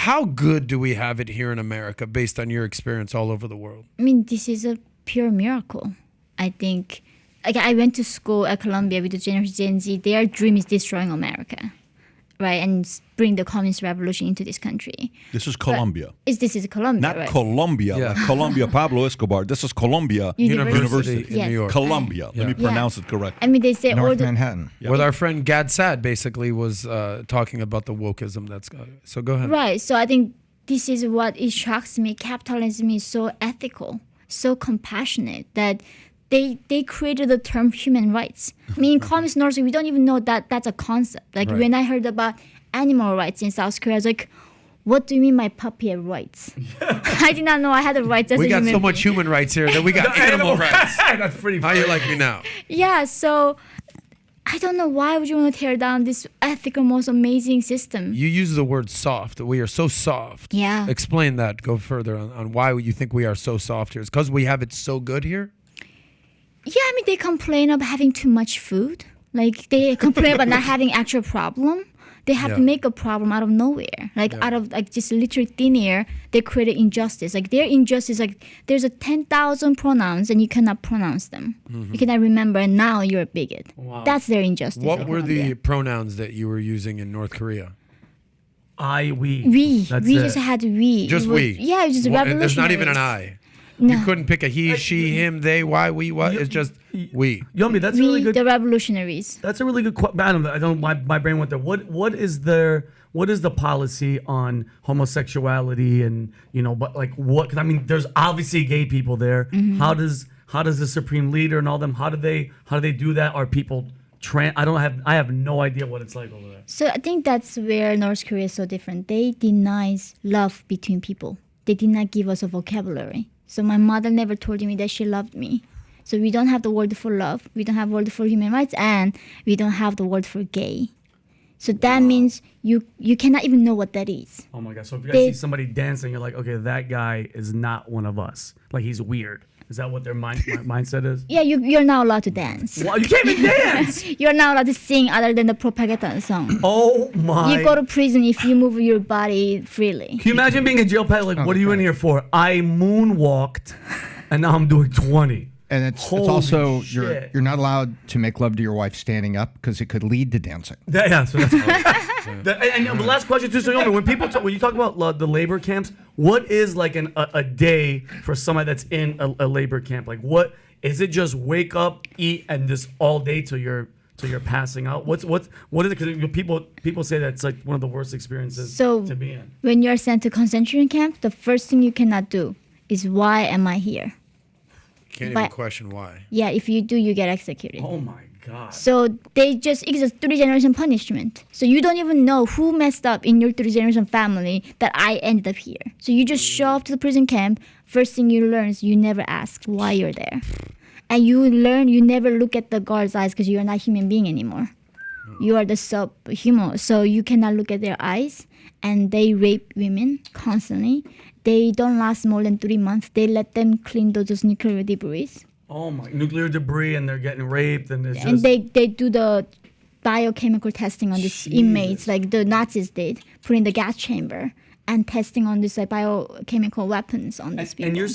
How good do we have it here in America based on your experience all over the world? I mean, this is a pure miracle. I think, like, I went to school at Columbia with the Generation Gen Z. Their dream is destroying America, right? And bring the communist revolution into this country. This is Colombia. This is Colombia, Not right? Colombia. Yeah. Like Colombia, Pablo Escobar. This is Colombia University in Yes. New York. Colombia. Let me pronounce it correctly. I mean, they say all North the... Manhattan. With our friend Gad Sad basically was talking about the wokeism that's so go ahead. Right. So I think this is what it shocks me. Capitalism is so ethical, so compassionate that they created the term human rights. I mean, in communist North, we don't even know that that's a concept. Like Right. when I heard about animal rights in South Korea, I was like, what do you mean my puppy had rights? I did not know I had the rights as We a got human so much being. human rights here that we got animal rights. That's pretty How you like me now? Yeah, so I don't know why would you want to tear down this ethical, most amazing system. You use the word soft. We are so soft. Yeah. Explain that. Go further on why you think we are so soft here. It's because we have it so good here? Yeah, I mean, they complain about having too much food. Like, they complain about not having actual problem. They have Yeah. to make a problem out of nowhere. Like, out of, like, just literally thin air, they create injustice. Like, their injustice, like, there's a 10,000 pronouns and you cannot pronounce them. You cannot remember, and now you're a bigot. Wow. That's their injustice. What in were the Colombia. pronouns that you were using in North Korea? We. We. That's We it. just had we. Just It was- we. Yeah, it was just Well, and there's not even an revolutionary. I. No. You couldn't pick a he, she, him, they, why, we, what. It's just we. Yomi, that's a We, really good. the revolutionaries. That's a really good question. I don't. My brain went there. What is the policy on homosexuality and but like what? Because I mean, there's obviously gay people there. Mm-hmm. How does the supreme leader and all them? How do they do that? Are people I have no idea what it's like over there. So I think that's where North Korea is so different. They denies love between people. They did not give us a vocabulary. So my mother never told me that she loved me. So we don't have the word for love. We don't have word for human rights, and we don't have the word for gay. So that means you cannot even know what that is. Oh my god! So if you guys They- see somebody dancing, you're like, okay, that guy is not one of us. Like he's weird. Is that what their mindset is? Yeah, you're not allowed to dance. Well, you can't even dance. You're not allowed to sing other than the propaganda song. Oh my! You go to prison if you move your body freely. Can you imagine being a jail pet? Like, what are you in here for? I moonwalked, and now I'm doing 20. And it's Holy also shit. you're not allowed to make love to your wife standing up because it could lead to dancing. Yeah, so that's and the last question too, so Yomi, when you talk about the labor camps, what is like a day for somebody that's in a labor camp? Like, what is it? Just wake up, eat, and just all day till you're passing out. What is it? Because people say that's like one of the worst experiences So to be in. when you're sent to concentration camp, the first thing you cannot do is why am I here? Can't even But- question why. Yeah, if you do, you get executed. Oh my god. So it's a 3-generation punishment. So you don't even know who messed up in your 3-generation family that I ended up here. So you just show up to the prison camp. First thing you learn is you never ask why you're there. And you learn you never look at the guard's eyes because you're not a human being anymore. You are the subhuman. So you cannot look at their eyes. And they rape women constantly. They don't last more than 3 months. They let them clean those nuclear debris. Oh my, nuclear debris, and they're getting raped, and it's And just. they do the biochemical testing on these inmates, like the Nazis did, put in the gas chamber and testing on this like biochemical weapons on these people. And you're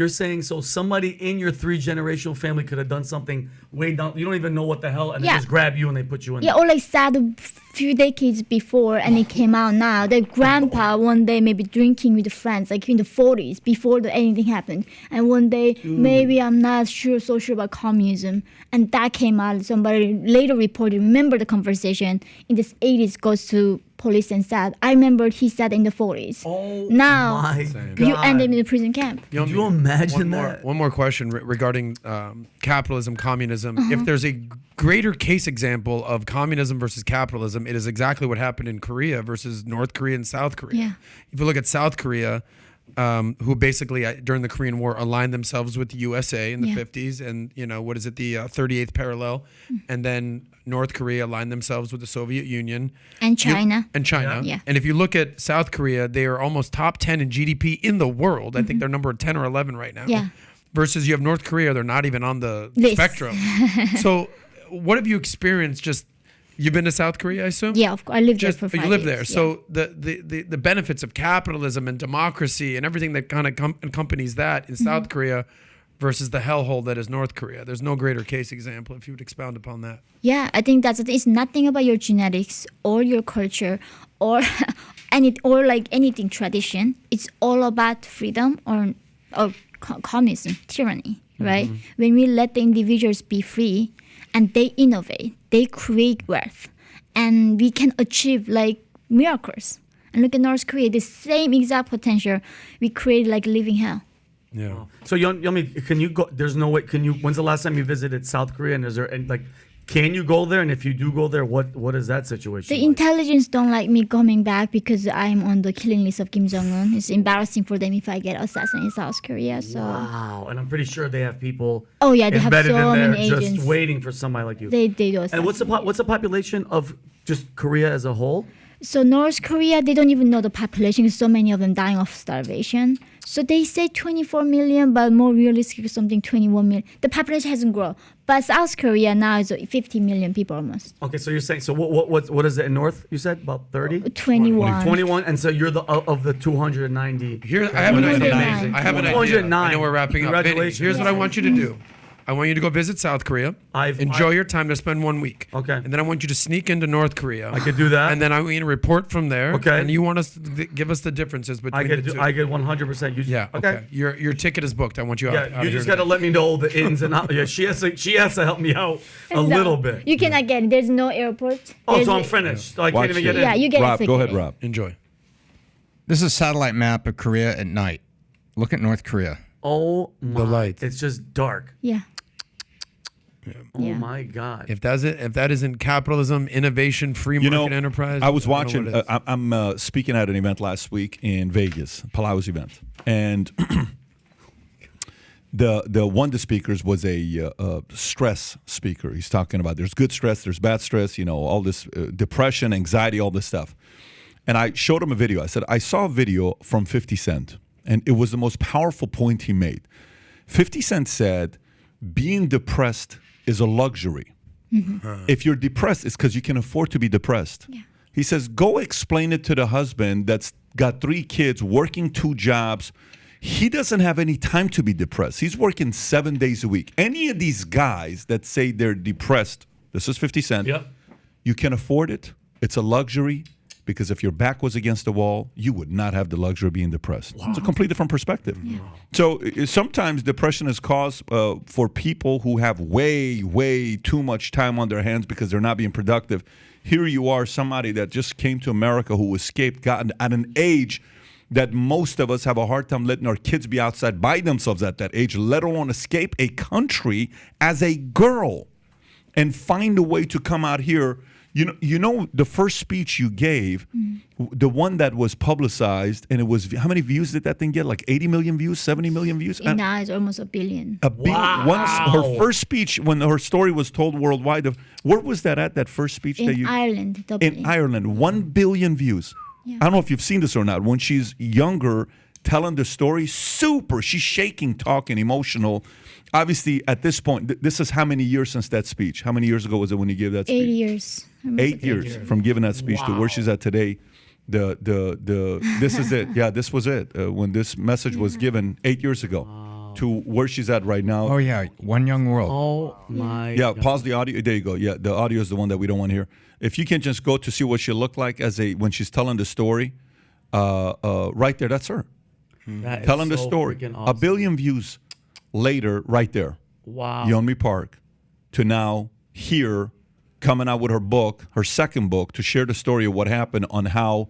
saying so somebody in your 3-generational family could have done something way down. You don't even know what the hell, and they Yeah. just grab you and they put you in. yeah, or like sad a few decades before, and it came out now. The grandpa one day maybe drinking with friends, like in the 40s, before anything happened, and one day maybe I'm not so sure about communism, and that came out. Somebody later reported, remember the conversation in the 80s, goes to police and said, I remember he said in the 40s. Oh Now my Same. god! you ended in the prison camp. Could you imagine one that? One more question regarding capitalism, communism. Uh-huh. If there's a greater case example of communism versus capitalism, it is exactly what happened in Korea versus North Korea and South Korea. Yeah. If you look at South Korea, who basically during the Korean War aligned themselves with the USA in the Yeah. 50s, and what is it, the 38th parallel, and then North Korea aligned themselves with the Soviet Union And China. Yeah. And if you look at South Korea, they are almost top 10 in GDP in the world. I think they're number 10 or 11 right now. Yeah. Versus you have North Korea, they're not even on the List. spectrum. So what have you experienced just You've been to South Korea, I assume? Yeah, of course. I lived Just, there for but 5 you live years. there. Yeah. So the benefits of capitalism and democracy and everything that kind of accompanies that in South Korea versus the hellhole that is North Korea. There's no greater case example if you would expound upon that. Yeah, I think that's it. It's nothing about your genetics or your culture or anything tradition. It's all about freedom or communism, tyranny, right? When we let the individuals be free and they innovate, they create wealth, and we can achieve like miracles. And look at North Korea, the same exact potential, we create like living hell. Yeah. So Yeonmi, can you go? There's no way. Can you? When's the last time you visited South Korea? And is there and like, can you go there? And if you do go there, what is that situation? The like? intelligence don't like me coming back because I'm on the killing list of Kim Jong-un. It's embarrassing for them if I get assassinated in South Korea. So Wow, and I'm pretty sure they have people. Oh, yeah, they have embedded so in there many just agents. waiting for somebody like you. they do And what's the population of just Korea as a whole? So North Korea, they don't even know the population because so many of them dying of starvation. So they say 24 million, but more realistic something 21 million. The population hasn't grown. But South Korea now is 50 million people almost. Okay, so you're saying so what is it in North? You said about 30? 21. 21, and so you're the of the 290. Here, I have an idea. 209. I have an idea. 209. I know we're wrapping up. Vinny, Congratulations. here's what I want you to do. I want you to go visit South Korea. Enjoy your time to spend 1 week. Okay. And then I want you to sneak into North Korea. I could do that. And then I want you to report from there. Okay. And you want us to give us the differences between the two. I get 100%. Yeah. Okay. Your ticket is booked. I want you out. Yeah, out you of just here got to let me know the ins and outs. Yeah, she has to help me out a No, little bit. You cannot get it. There's no airport. Oh, There's so I'm finished. So I Watch can't even get this. in. Yeah, you get Rob, a go ahead, ticket. Rob. Enjoy. This is a satellite map of Korea at night. Look at North Korea. Oh my! light. It's just dark. Yeah. Oh Yeah. my God! If that isn't capitalism, innovation, free You market know, enterprise. I was don't know watching. what it is. I'm speaking at an event last week in Vegas, Palau's event, and one of the speakers was a stress speaker. He's talking about there's good stress, there's bad stress, all this depression, anxiety, all this stuff. And I showed him a video. I said, I saw a video from 50 Cent, and it was the most powerful point he made. 50 Cent said, being depressed is a luxury. If you're depressed, it's because you can afford to be depressed. Yeah. He says, go explain it to the husband that's got 3 kids, working 2 jobs. He doesn't have any time to be depressed. He's working 7 days a week. Any of these guys that say they're depressed, this is 50 Cent. Yep. You can afford it. It's a luxury because if your back was against the wall, you would not have the luxury of being depressed. It's a completely different perspective. So sometimes depression is caused for people who have way, way too much time on their hands because they're not being productive. Here you are, somebody that just came to America who escaped, gotten at an age that most of us have a hard time letting our kids be outside by themselves at that age, let alone escape a country as a girl and find a way to come out here. You know the first speech you gave, the one that was publicized, and it was, how many views did that thing get? Like 80 million views, 70 million views? And now it's almost 1 billion. Her first speech, when her story was told worldwide, where was that at, that first speech? that In you Ireland, Dublin. In Ireland, 1 billion views. Yeah. I don't know if you've seen this or not. When she's younger, telling the story, she's shaking, talking, emotional. Obviously, at this point, this is how many years since that speech? How many years ago was it when you gave that speech? 8 years. 8 years from giving that speech to where she's at today. This is it. Yeah, this was it. When this message was given 8 years ago to where she's at right now. Oh, yeah. One young world. Oh my! Yeah, God. pause the audio. There you go. Yeah, the audio is the one that we don't want to hear. If you can just go to see what she looked like when she's telling the story, right there, that's her. That is Telling the so story. freaking 1 awesome. billion views later, right there. Wow. Yeonmi Park, to now here, coming out with her book, her second book, to share the story of what happened on how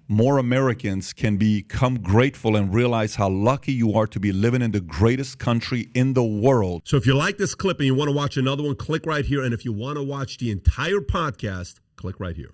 more Americans can become grateful and realize how lucky you are to be living in the greatest country in the world. So if you like this clip and you want to watch another one, click right here. And if you want to watch the entire podcast, click right here.